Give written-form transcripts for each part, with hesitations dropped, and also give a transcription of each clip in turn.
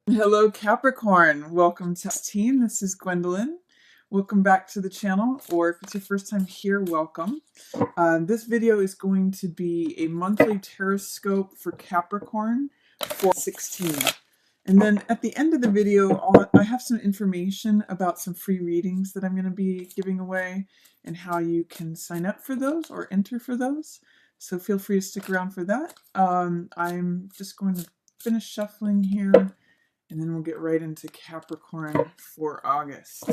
Hello Capricorn, welcome to the team. This is Gwendolyn. Welcome back to the channel, or if it's your first time here, welcome. This video is going to be a monthly tarot scope for Capricorn for 16. And then at the end of the video, I have some information about some free readings that I'm going to be giving away and how you can sign up for those or enter for those. So feel free to stick around for that. I'm just going to finish shuffling here, and then we'll get right into Capricorn for August.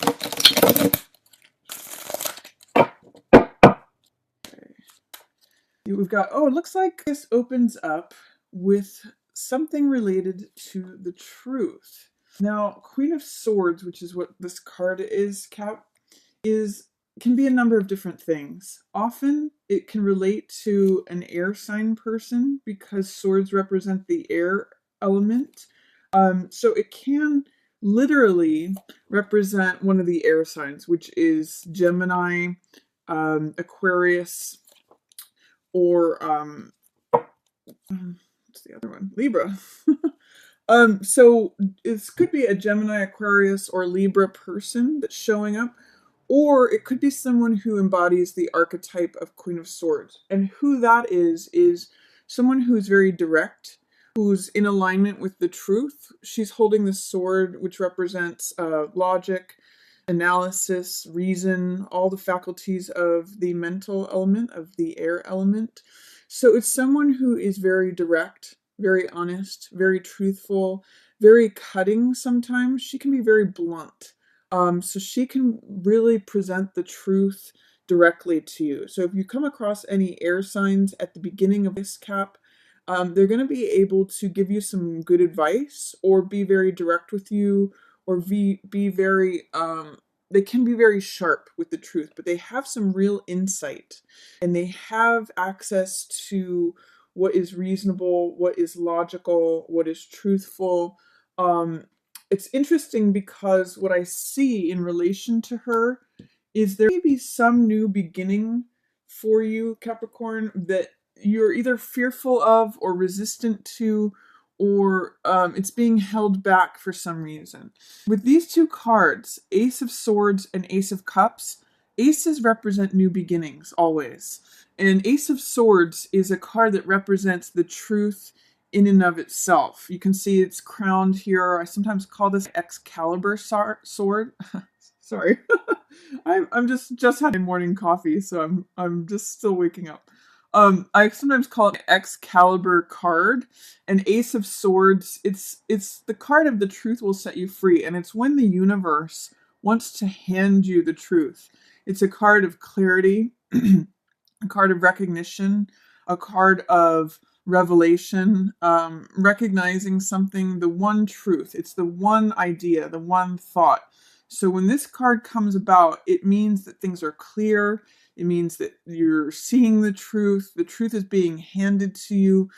Okay. We've got, it looks like this opens up with something related to the truth. Now, Queen of Swords, which is what this card is, can be a number of different things. Often it can relate to an air sign person because swords represent the air element. So it can literally represent one of the air signs, which is Gemini, Aquarius, or what's the other one? Libra. So this could be a Gemini, Aquarius, or Libra person that's showing up, or it could be someone who embodies the archetype of Queen of Swords. And who that is someone who's very direct, who's in alignment with the truth. She's holding the sword, which represents logic, analysis, reason, all the faculties of the mental element, of the air element. So it's someone who is very direct, very honest, very truthful, very cutting sometimes. She can be very blunt. So she can really present the truth directly to you. So if you come across any air signs at the beginning of this cap, they're going to be able to give you some good advice, or be very direct with you, or be very, they can be very sharp with the truth, but they have some real insight, and they have access to what is reasonable, what is logical, what is truthful. It's interesting because what I see in relation to her is there may be some new beginning for you, Capricorn, that you're either fearful of or resistant to, or it's being held back for some reason. With these two cards, Ace of Swords and Ace of Cups, aces represent new beginnings always. And Ace of Swords is a card that represents the truth in and of itself. You can see it's crowned here. I sometimes call this Excalibur sword. Sorry. I'm just had my morning coffee, so I'm just still waking up. I sometimes call it Excalibur card. And Ace of Swords, it's the card of the truth will set you free, and it's when the universe wants to hand you the truth. It's a card of clarity, a card of recognition, a card of revelation, recognizing something, the one truth. It's the one idea, the one thought. So when this card comes about, it means that things are clear. It means that you're seeing the truth. The truth is being handed to you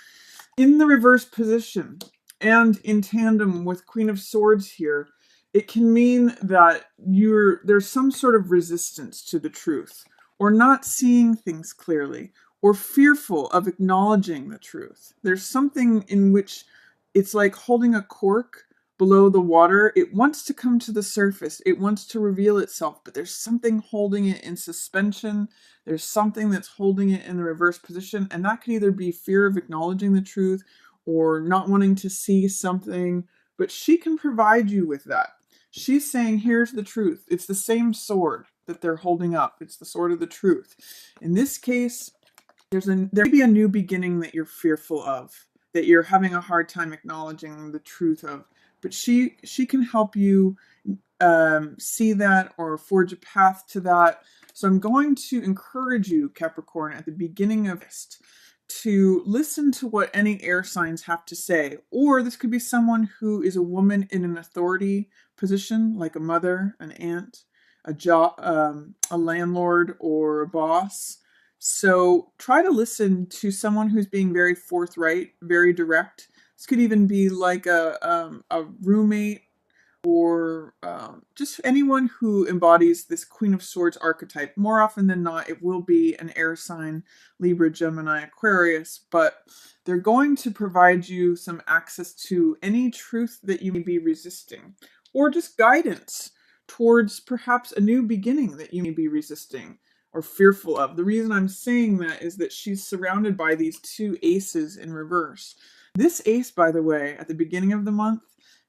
in the reverse position. And in tandem with Queen of Swords here, it can mean that there's some sort of resistance to the truth, or not seeing things clearly, or fearful of acknowledging the truth. There's something in which it's like holding a cork below the water. It wants to come to the surface. It wants to reveal itself, but there's something holding it in suspension. There's something that's holding it in the reverse position, and that could either be fear of acknowledging the truth or not wanting to see something, but she can provide you with that. She's saying, here's the truth. It's the same sword that they're holding up. It's the sword of the truth. In this case, there may be a new beginning that you're fearful of, that you're having a hard time acknowledging the truth of. But she can help you see that or forge a path to that. So I'm going to encourage you, Capricorn, at the beginning of this, to listen to what any air signs have to say. Or this could be someone who is a woman in an authority position, like a mother, an aunt, a landlord, or a boss. So try to listen to someone who's being very forthright, very direct. This could even be like a roommate, or just anyone who embodies this Queen of Swords archetype. More often than not, it will be an air sign, Libra, Gemini, Aquarius, but they're going to provide you some access to any truth that you may be resisting, or just guidance towards perhaps a new beginning that you may be resisting or fearful of. The reason I'm saying that is that she's surrounded by these two aces in reverse. This ace, by the way, at the beginning of the month,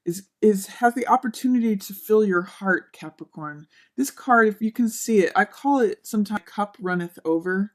has the opportunity to fill your heart, Capricorn. This card, if you can see it, I call it sometimes cup runneth over.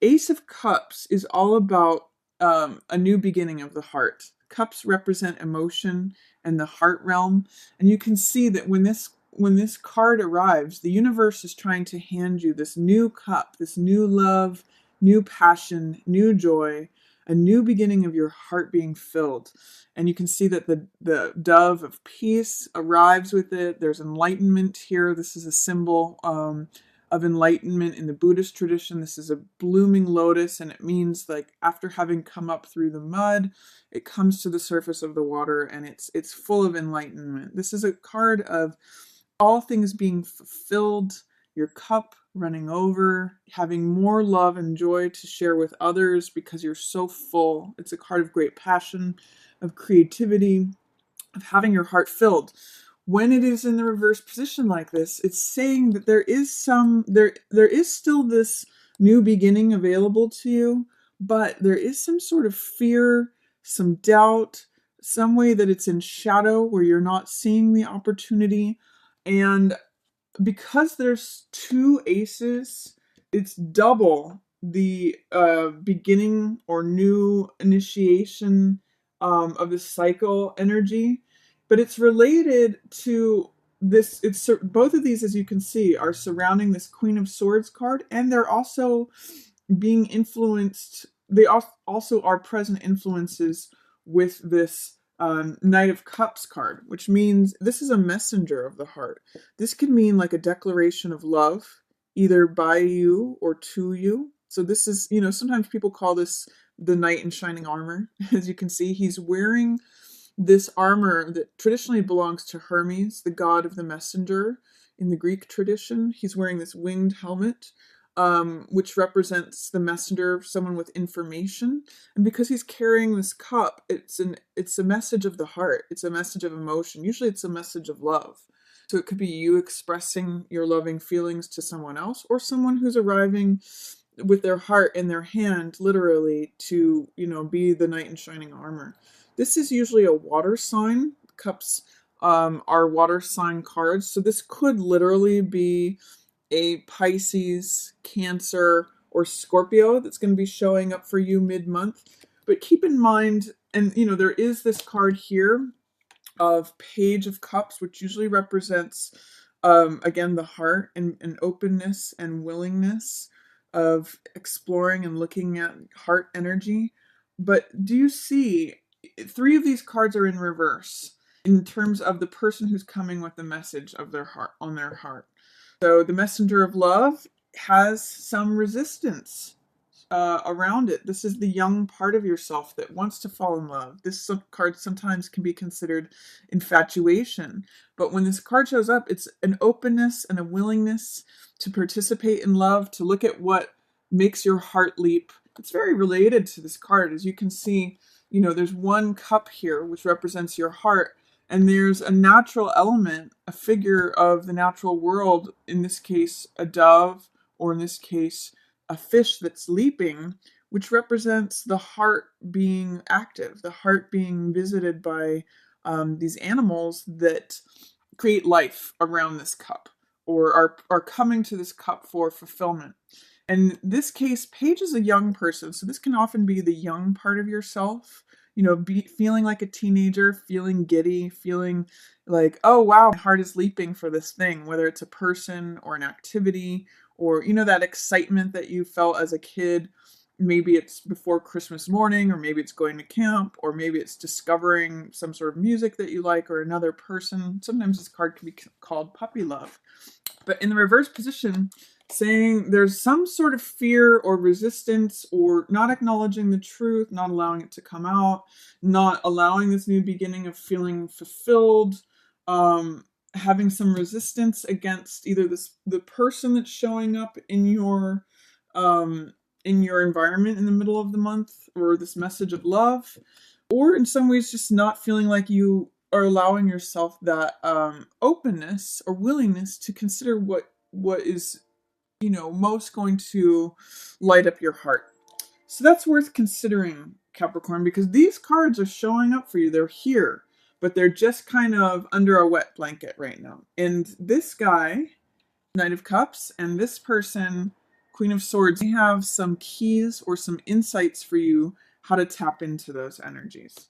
Ace of Cups is all about a new beginning of the heart. Cups represent emotion and the heart realm, and you can see that when this card arrives, the universe is trying to hand you this new cup, this new love, new passion, new joy, a new beginning of your heart being filled. And you can see that the dove of peace arrives with it. There's enlightenment here. This is a symbol of enlightenment in the Buddhist tradition. This is a blooming lotus, and it means like after having come up through the mud, it comes to the surface of the water, and it's full of enlightenment. This is a card of all things being fulfilled, your cup running over, having more love and joy to share with others because you're so full. It's a card of great passion, of creativity, of having your heart filled. When it is in the reverse position like this, it's saying that there is still this new beginning available to you, but there is some sort of fear, some doubt, some way that it's in shadow where you're not seeing the opportunity. And because there's two aces, it's double the beginning or new initiation of the cycle energy. But it's related to this. It's both of these, as you can see, are surrounding this Queen of Swords card, and they're also being influenced. They also are present influences with this Knight of Cups card, which means this is a messenger of the heart. This can mean like a declaration of love, either by you or to you. So this is, sometimes people call this the knight in shining armor. As you can see, he's wearing this armor that traditionally belongs to Hermes, the god of the messenger in the Greek tradition. He's wearing this winged helmet, which represents the messenger, someone with information. And because he's carrying this cup, it's a message of the heart. It's a message of emotion. Usually it's a message of love. So it could be you expressing your loving feelings to someone else, or someone who's arriving with their heart in their hand, literally, to, be the knight in shining armor. This is usually a water sign. Cups are water sign cards. So this could literally be a Pisces, Cancer, or Scorpio that's going to be showing up for you mid-month. But keep in mind, and there is this card here of Page of Cups, which usually represents, again, the heart and openness and willingness of exploring and looking at heart energy. But do you see, 3 of these cards are in reverse in terms of the person who's coming with the message of their heart on their heart. So the messenger of love has some resistance around it. This is the young part of yourself that wants to fall in love. This card sometimes can be considered infatuation. But when this card shows up, it's an openness and a willingness to participate in love, to look at what makes your heart leap. It's very related to this card. As you can see, there's one cup here, which represents your heart. And there's a natural element, a figure of the natural world, in this case, a dove, or in this case, a fish that's leaping, which represents the heart being active, the heart being visited by these animals that create life around this cup, or are coming to this cup for fulfillment. In this case, Paige is a young person, so this can often be the young part of yourself. Feeling like a teenager, feeling giddy, feeling like, oh wow, my heart is leaping for this thing, whether it's a person or an activity, or that excitement that you felt as a kid. Maybe it's before Christmas morning, or maybe it's going to camp, or maybe it's discovering some sort of music that you like, or another person. Sometimes this card can be called puppy love. But in the reverse position, saying there's some sort of fear or resistance, or not acknowledging the truth, not allowing it to come out, not allowing this new beginning of feeling fulfilled, having some resistance against either the person that's showing up in your environment in the middle of the month, or this message of love, or in some ways just not feeling like you are allowing yourself that openness or willingness to consider what is, most going to light up your heart. So that's worth considering, Capricorn, because these cards are showing up for you. They're here, but they're just kind of under a wet blanket right now. And this guy, Knight of Cups, and this person, Queen of Swords, they have some keys or some insights for you how to tap into those energies.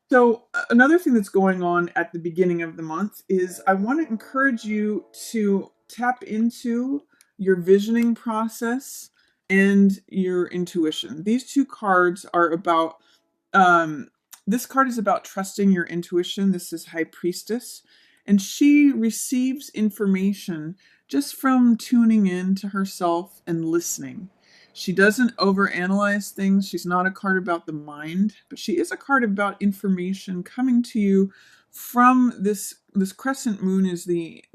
So another thing that's going on at the beginning of the month is I want to encourage you to tap into your visioning process and your intuition. These two cards are about, this card is about trusting your intuition. This is High Priestess, and she receives information just from tuning in to herself and listening. She doesn't overanalyze things. She's not a card about the mind, but she is a card about information coming to you from this crescent moon is the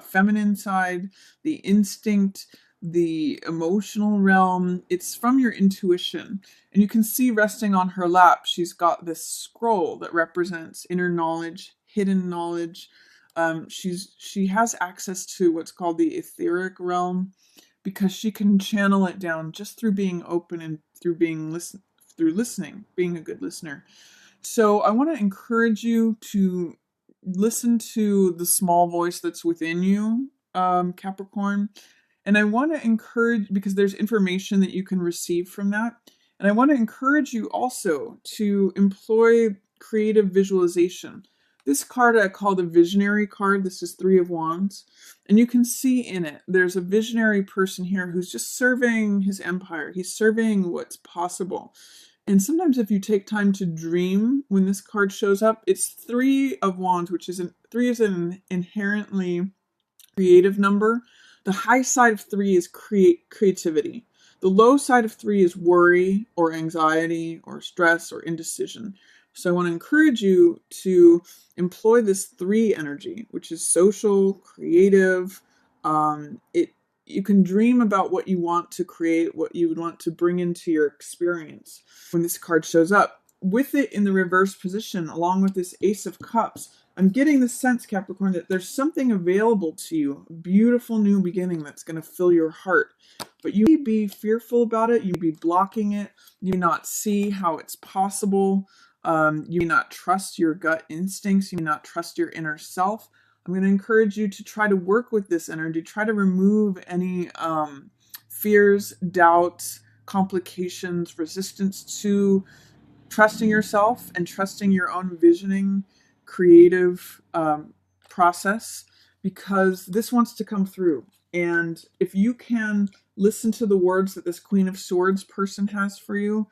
feminine side, the instinct, the emotional realm. It's from your intuition. And you can see resting on her lap, she's got this scroll that represents inner knowledge, hidden knowledge. She has access to what's called the etheric realm, because she can channel it down just through being open and through listening, being a good listener. So I want to encourage you to listen to the small voice that's within you, Capricorn. And I want to encourage, because there's information that you can receive from that. And I want to encourage you also to employ creative visualization. This card I call the visionary card. This is Three of Wands. And you can see in it, there's a visionary person here who's just serving his empire. He's serving what's possible. And sometimes if you take time to dream, when this card shows up, it's Three of Wands, which is three is an inherently creative number. The high side of 3 is creativity. The low side of 3 is worry or anxiety or stress or indecision. So I want to encourage you to employ this 3 energy, which is social, creative. You can dream about what you want to create, what you would want to bring into your experience when this card shows up. With it in the reverse position, along with this Ace of Cups, I'm getting the sense, Capricorn, that there's something available to you, a beautiful new beginning that's going to fill your heart. But you may be fearful about it. You may be blocking it. You may not see how it's possible. You may not trust your gut instincts. You may not trust your inner self. I'm going to encourage you to try to work with this energy. Try to remove any fears, doubts, complications, resistance to trusting yourself and trusting your own visioning, creative process, because this wants to come through. And if you can listen to the words that this Queen of Swords person has for you,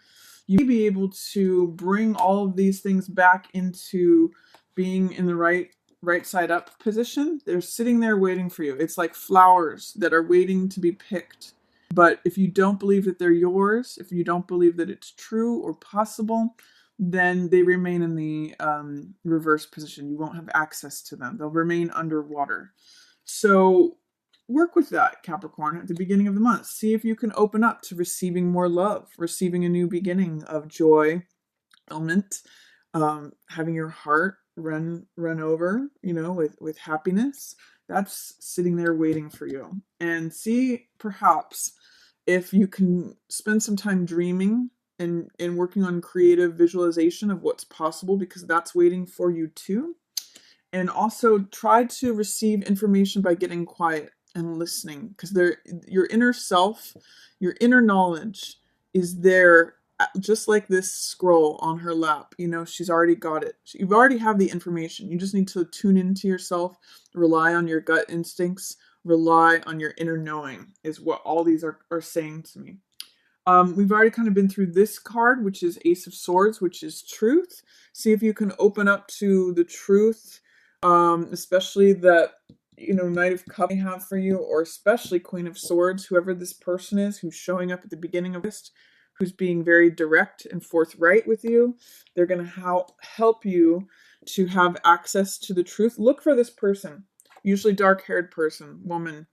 you may be able to bring all of these things back into being in the right side up position. They're sitting there waiting for you. It's like flowers that are waiting to be picked. But if you don't believe that they're yours, if you don't believe that it's true or possible, then they remain in the reverse position. You won't have access to them. They'll remain underwater. So work with that, Capricorn, at the beginning of the month. See if you can open up to receiving more love, receiving a new beginning of joy, fulfillment, having your heart run over, with happiness. That's sitting there waiting for you. And see perhaps if you can spend some time dreaming and working on creative visualization of what's possible, because that's waiting for you too. And also try to receive information by getting quiet and listening, because your inner self, your inner knowledge is there, just like this scroll on her lap. She's already got it. You already have the information. You just need to tune into yourself, rely on your gut instincts, rely on your inner knowing, is what all these are saying to me. We've already kind of been through this card, which is Ace of Swords, which is truth. See if you can open up to the truth, especially that, Knight of Cups may have for you, or especially Queen of Swords, whoever this person is who's showing up at the beginning of this, who's being very direct and forthright with you. They're going to help you to have access to the truth, look for this person. Usually dark-haired person, woman.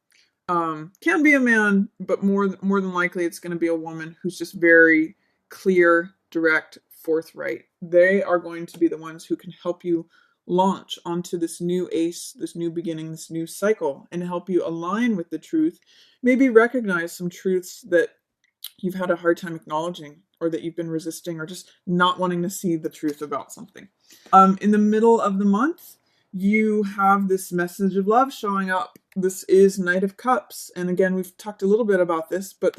Can be a man, but more than likely it's going to be a woman who's just very clear, direct, forthright. They are going to be the ones who can help you launch onto this new ace, this new beginning, this new cycle, and help you align with the truth. Maybe recognize some truths that you've had a hard time acknowledging, or that you've been resisting, or just not wanting to see the truth about something. In the middle of the month, you have this message of love showing up. This is Knight of Cups. And again, we've talked a little bit about this, but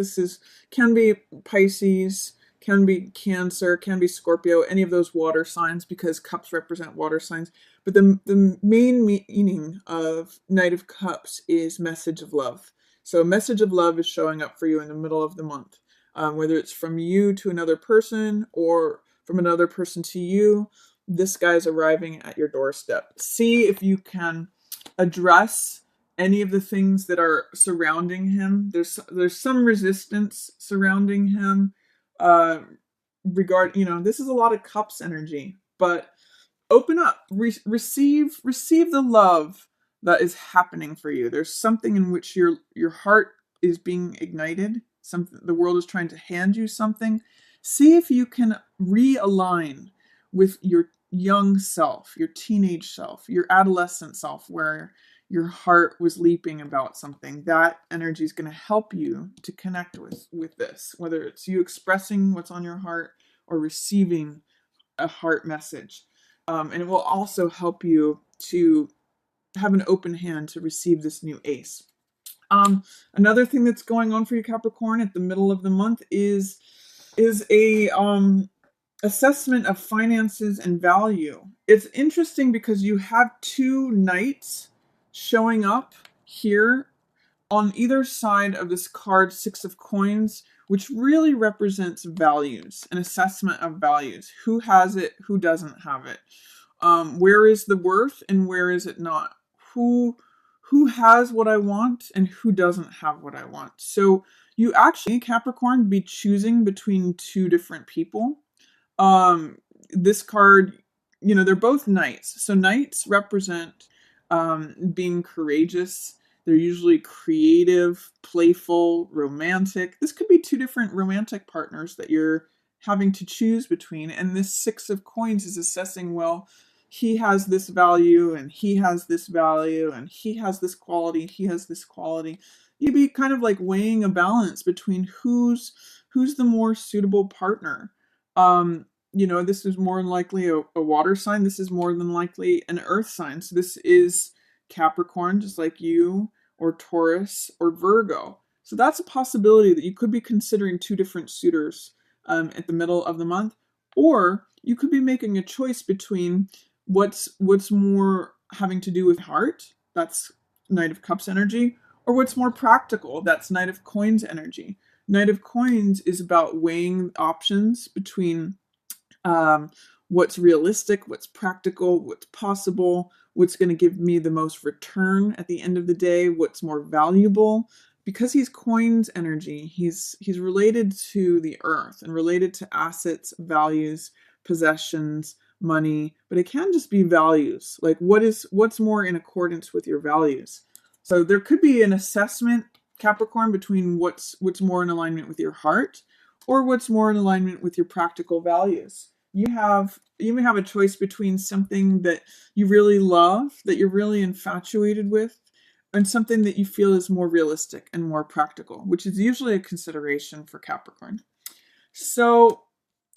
can be Pisces, can be Cancer, can be Scorpio, any of those water signs, because cups represent water signs. But the main meaning of Knight of Cups is message of love. So a message of love is showing up for you in the middle of the month, whether it's from you to another person or from another person to you. This guy's arriving at your doorstep. See if you can address any of the things that are surrounding him. There's some resistance surrounding him. This is a lot of cups energy, but open up, receive the love that is happening for you. There's something in which your heart is being ignited. The world is trying to hand you something. See if you can realign with your young self, your teenage self, your adolescent self, where your heart was leaping about something. That energy is going to help you to connect with this, whether it's you expressing what's on your heart or receiving a heart message. And it will also help you to have an open hand to receive this new ace. Another thing that's going on for you, Capricorn, at the middle of the month is a assessment of finances and value. It's interesting because you have two knights showing up here on either side of this card, Six of Coins, which really represents values, an assessment of values. Who has it? Who doesn't have it? Where is the worth and where is it not? Who has what I want and who doesn't have what I want? So you actually, Capricorn, be choosing between two different people. This card, they're both knights. So knights represent being courageous. They're usually creative, playful, romantic. This could be two different romantic partners that you're having to choose between. And this Six of Coins is assessing, well, he has this value and he has this value and he has this quality, he has this quality. You'd be kind of like weighing a balance between who's the more suitable partner. This is more than likely a water sign. This is more than likely an earth sign. So this is Capricorn, just like you, or Taurus, or Virgo. So that's a possibility that you could be considering two different suitors at the middle of the month. Or you could be making a choice between what's more having to do with heart, that's Knight of Cups energy, or what's more practical, that's Knight of Coins energy. Knight of Coins is about weighing options between what's realistic, what's practical, what's possible, what's going to give me the most return at the end of the day, what's more valuable. Because he's Coins energy, he's related to the earth and related to assets, values, possessions, money, but it can just be values. Like what's more in accordance with your values. So there could be an assessment, Capricorn, between what's more in alignment with your heart or what's more in alignment with your practical values. You may have a choice between something that you really love, that you're really infatuated with, and something that you feel is more realistic and more practical, which is usually a consideration for Capricorn. So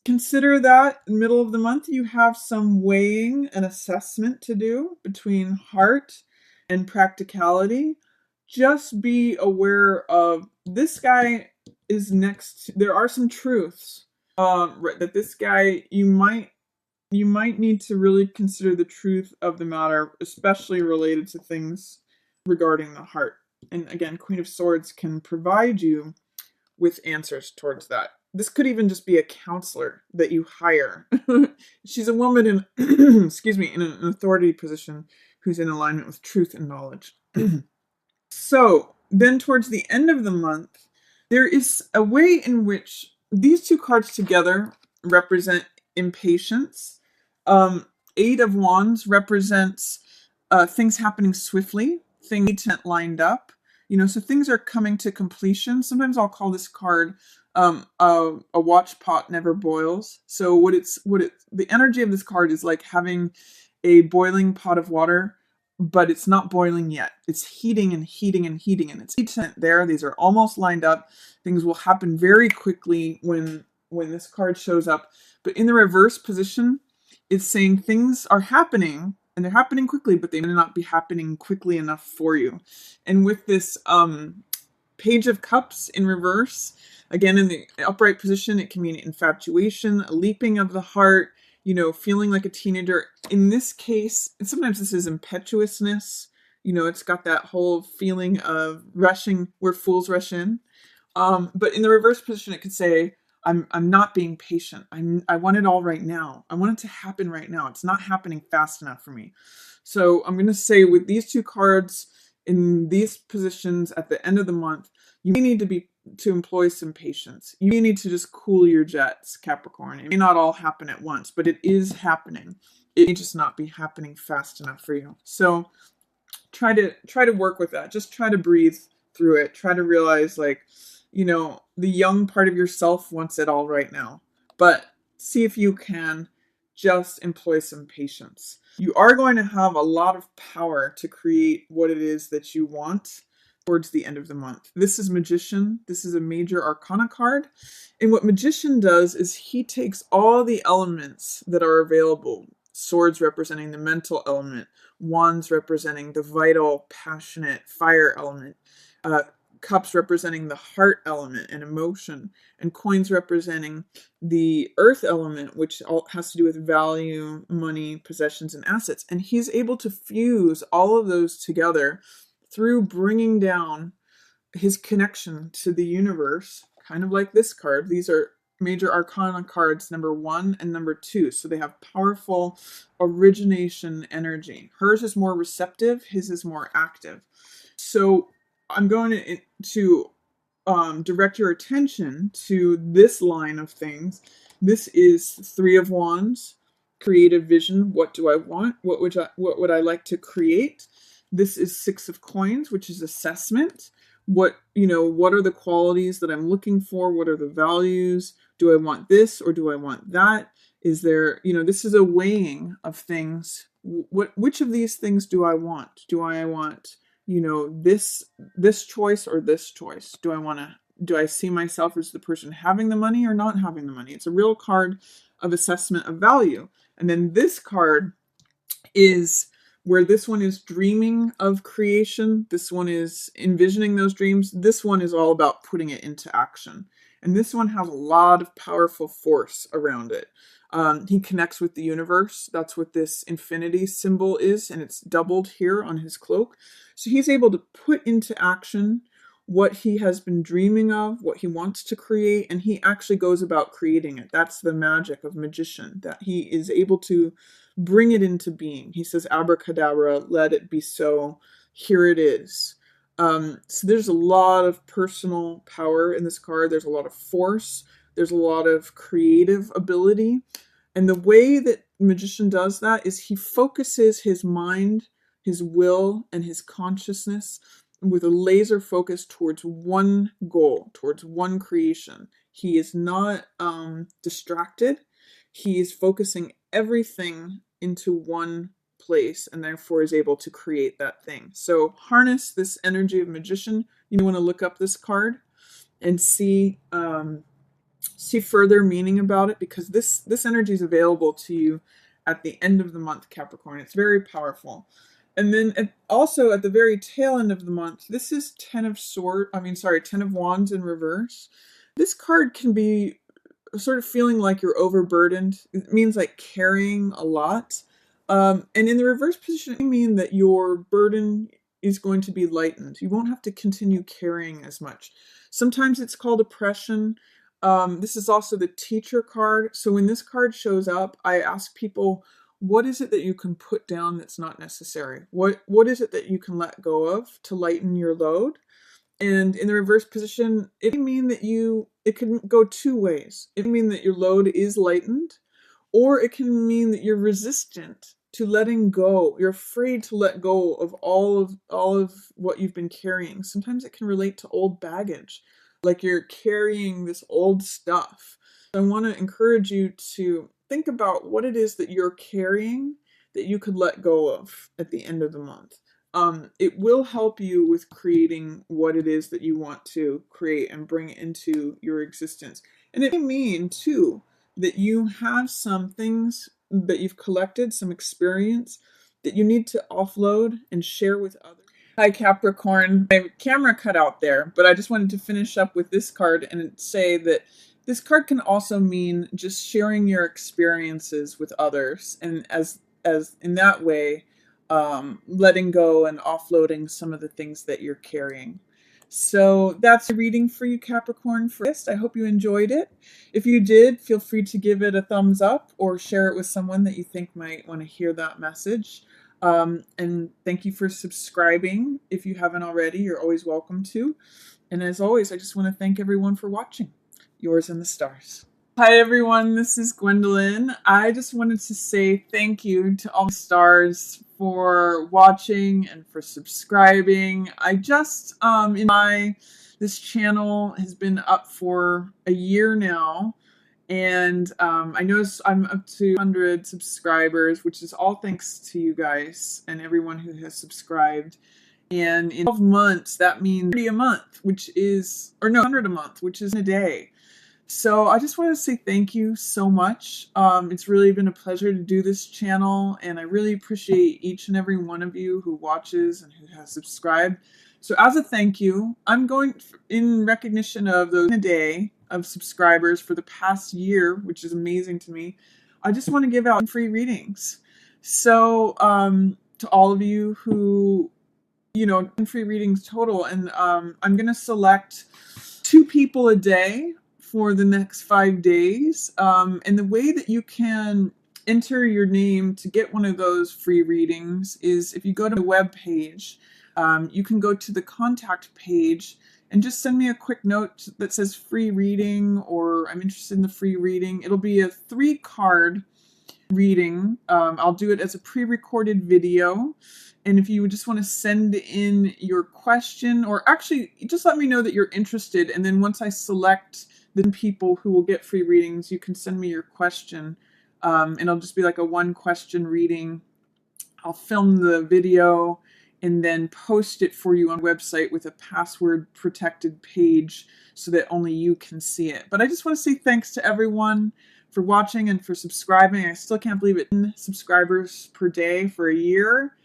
consider that in the middle of the month, you have some weighing and assessment to do between heart and practicality. Just be aware of this guy is next. There are some truths that this guy, you might need to really consider the truth of the matter, especially related to things regarding the heart. And again, Queen of Swords can provide you with answers towards that. This could even just be a counselor that you hire. She's a woman in, in an authority position who's in alignment with truth and knowledge. So then towards the end of the month, there is a way in which these two cards together represent impatience. Eight of Wands represents things happening swiftly, things lined up. So things are coming to completion. Sometimes I'll call this card a watch pot never boils. So the energy of this card is like having a boiling pot of water, but it's not boiling yet. It's heating and heating and heating, and it's there. These are almost lined up. Things will happen very quickly when this card shows up. But in the reverse position, it's saying things are happening and they're happening quickly, but they may not be happening quickly enough for you. And with this Page of Cups in reverse, again in the upright position, it can mean infatuation, a leaping of the heart, feeling like a teenager. In this case, and sometimes this is impetuousness. It's got that whole feeling of rushing, where fools rush in. But in the reverse position, it could say, I'm not being patient. I want it all right now. I want it to happen right now. It's not happening fast enough for me. So I'm going to say with these two cards in these positions at the end of the month, you may need to employ some patience. You may need to just cool your jets, Capricorn. It may not all happen at once, but it is happening. It may just not be happening fast enough for you. So try to work with that. Just try to breathe through it. Try to realize, the young part of yourself wants it all right now. But see if you can just employ some patience. You are going to have a lot of power to create what it is that you want towards the end of the month. This is Magician. This is a major arcana card. And what Magician does is he takes all the elements that are available. Swords representing the mental element. Wands representing the vital, passionate fire element. Cups representing the heart element and emotion, and coins representing the earth element, which has to do with value, money, possessions, and assets. And he's able to fuse all of those together through bringing down his connection to the universe, kind of like this card. These are major arcana cards, number 1 and number 2. So they have powerful origination energy. Hers is more receptive, his is more active. So I'm going to direct your attention to this line of things. This is 3 of Wands, creative vision. What do I want? What would I like to create? This is 6 of Coins, which is assessment. What are the qualities that I'm looking for? What are the values? Do I want this or do I want that? Is there, this is a weighing of things. Which of these things do I want? Do I want this choice or this choice? Do I see myself as the person having the money or not having the money? It's a real card of assessment of value. And then this card is where this one is dreaming of creation. This one is envisioning those dreams. This one is all about putting it into action. And this one has a lot of powerful force around it. He connects with the universe. That's what this infinity symbol is, and it's doubled here on his cloak. So he's able to put into action what he has been dreaming of, what he wants to create, and he actually goes about creating it. That's the magic of Magician, that he is able to bring it into being. He says, abracadabra, let it be so, here it is. So there's a lot of personal power in this card. There's a lot of force. There's a lot of creative ability. And the way that Magician does that is he focuses his mind, his will, and his consciousness with a laser focus towards one goal, towards one creation. He is not distracted. He is focusing everything into one place and therefore is able to create that thing. So harness this energy of Magician. You want to look up this card and see further meaning about it, because this energy is available to you at the end of the month, Capricorn. It's very powerful. And then also at the very tail end of the month, this is 10 of Wands in reverse. This card can be sort of feeling like you're overburdened. It means like carrying a lot. And in the reverse position, it means that your burden is going to be lightened. You won't have to continue carrying as much. Sometimes it's called oppression. This is also the teacher card. So when this card shows up, I ask people, what is it that you can put down that's not necessary? What is it that you can let go of to lighten your load? And in the reverse position, it can mean that it can go two ways. It can mean that your load is lightened, or it can mean that you're resistant to letting go. You're afraid to let go of all of what you've been carrying. Sometimes it can relate to old baggage, like you're carrying this old stuff. So I want to encourage you to think about what it is that you're carrying that you could let go of at the end of the month. It will help you with creating what it is that you want to create and bring into your existence. And it may mean, too, that you have some things that you've collected, some experience that you need to offload and share with others. Hi, Capricorn. My camera cut out there, but I just wanted to finish up with this card and say that this card can also mean just sharing your experiences with others, and as in that way, letting go and offloading some of the things that you're carrying. So that's a reading for you, Capricorn. I hope you enjoyed it. If you did, feel free to give it a thumbs up or share it with someone that you think might want to hear that message. And thank you for subscribing. If you haven't already, you're always welcome to. And as always, I just want to thank everyone for watching. Yours in the stars. Hi everyone, this is Gwendolyn. I just wanted to say thank you to all the stars for watching and for subscribing. I just, this channel has been up for a year now, and I noticed I'm up to 100 subscribers, which is all thanks to you guys and everyone who has subscribed. And in 12 months, that means 30 a month, which is, or no, 100 a month, which is a day. So I just want to say thank you so much. It's really been a pleasure to do this channel, and I really appreciate each and every one of you who watches and who has subscribed. So as a thank you, I'm going, in recognition of those in a day of subscribers for the past year, which is amazing to me, I just want to give out free readings. So to all of you who, free readings total, and I'm going to select 2 people a day for the next 5 days. And the way that you can enter your name to get one of those free readings is if you go to the web page, you can go to the contact page and just send me a quick note that says free reading, or I'm interested in the free reading. It'll be a 3-card reading. I'll do it as a pre-recorded video. And if you just want to send in your question, or actually just let me know that you're interested, and then once I select the people who will get free readings, you can send me your question, and it'll just be like a 1-question reading. I'll film the video and then post it for you on the website with a password protected page so that only you can see it. But I just want to say thanks to everyone for watching and for subscribing. I still can't believe it, 10 subscribers per day for a year.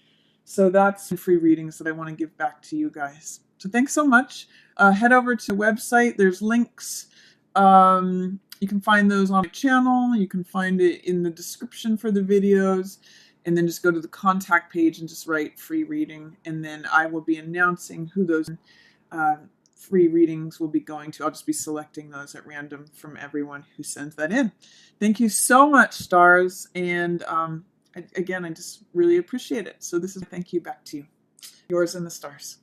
So that's free readings that I want to give back to you guys. So thanks so much. Head over to the website. There's links. You can find those on my channel. You can find it in the description for the videos, and then just go to the contact page and just write free reading, and then I will be announcing who those free readings will be going to. I'll just be selecting those at random from everyone who sends that in. Thank you so much, stars, and again, I just really appreciate it. So this is a thank you back to you. Yours in the stars.